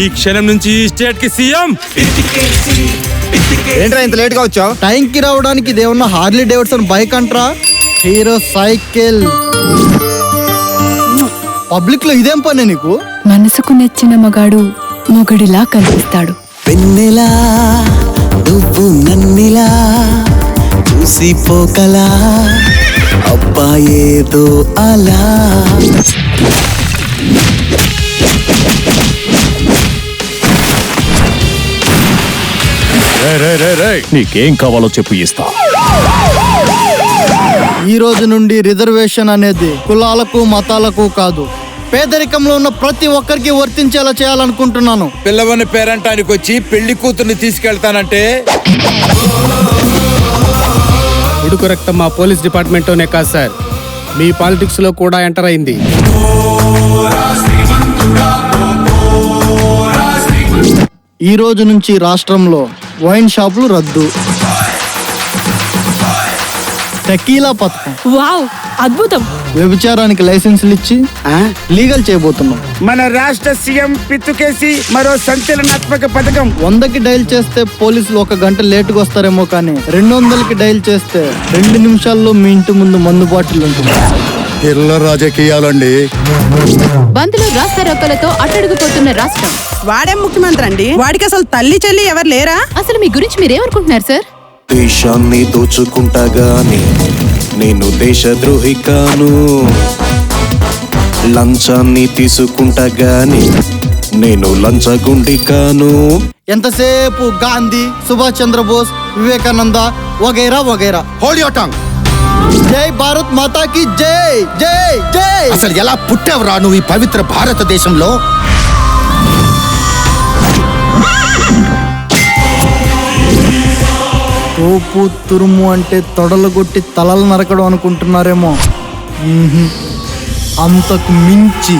ఈ క్షణం నుంచి ఈ స్టేట్ కి సీఎం. ఏంట్రా ఇంత లేట్ గా వచ్చావు? టైంకి రావడానికి ఇదేమన్నా హార్లీ డేవిడ్సన్ బైక్ అంట్రా, హీరో సైకిల్. పబ్లిక్ లో ఇదేం పని నీకు? మనసుకు నచ్చిన మగాడు మొగడిలా కనిపిస్తాడు. పెన్నెలా నువ్వు నన్నిలా చూసిపోకలా అబ్బాయేదో అలా. నీకేం కావాలో చెప్పు, ఇస్తా. ఈ రోజు నుండి రిజర్వేషన్ అనేది కులాలకు మతాలకు కాదు, పేదరికంలో ఉన్న ప్రతి ఒక్కరికి వర్తించేలా చేయాలనుకుంటున్నాను. పిల్లవని పేరంటానికి వచ్చి పెళ్లి కూతుర్ని తీసుకెళ్తానంటే ఉడుకు రక్తం మా పోలీస్ డిపార్ట్మెంట్లోనే కాదు సార్, మీ పాలిటిక్స్ లో కూడా ఎంటర్ అయింది. ఈ రోజు నుంచి రాష్ట్రంలో వైన్ షాపులు రద్దు, టెకీలా పథకం, వావ్ అద్భుతం. వ్యభిచారానికి లైసెన్సులు ఇచ్చి లీగల్ చేయబోతున్నాం. మన రాష్ట్ర సీఎం పిత్తుకేసి మరో సంచలనాత్మక పథకం. 100కి డైల్ చేస్తే పోలీసులు 1 గంట లేటుగా వస్తారేమో, కానీ 200కి డైల్ చేస్తే 2 నిమిషాల్లో మీ ఇంటి ముందు మందు బాటిల్ ఉంటుంది. ఇళ్ళ రాజకీయాలండి. బంధులు రాస్తారోకలతో అట్టడుగుపోతున్న రాష్ట్రం. వాడేం ముఖ్యమంత్రి అండి? వాడికి అసలు తల్లి చెల్లి ఎవరు లేరా? అసలు మీ గురించి మీరేమనుకుంటున్నారు సార్? దేశాన్ని దోచుకుంటాగాని నేను దేశద్రోహి కాను, లంచాన్ని తీసుకుంటాగాని నేను లంచగుండి కాను. ఎంతసేపు గాంధీ, సుభాష్ చంద్రబోస్, వివేకానంద వగైరా వగైరా. Hold your tongue. జై భారత్ మాతాకి జై జై జై. అసలు ఎలా పుట్టావురా నువ్వు ఈ పవిత్ర భారతదేశంలో? తోపు తురుము అంటే తొడలు కొట్టి తలలు నరకడం అనుకుంటున్నారేమో. అంతకు మించి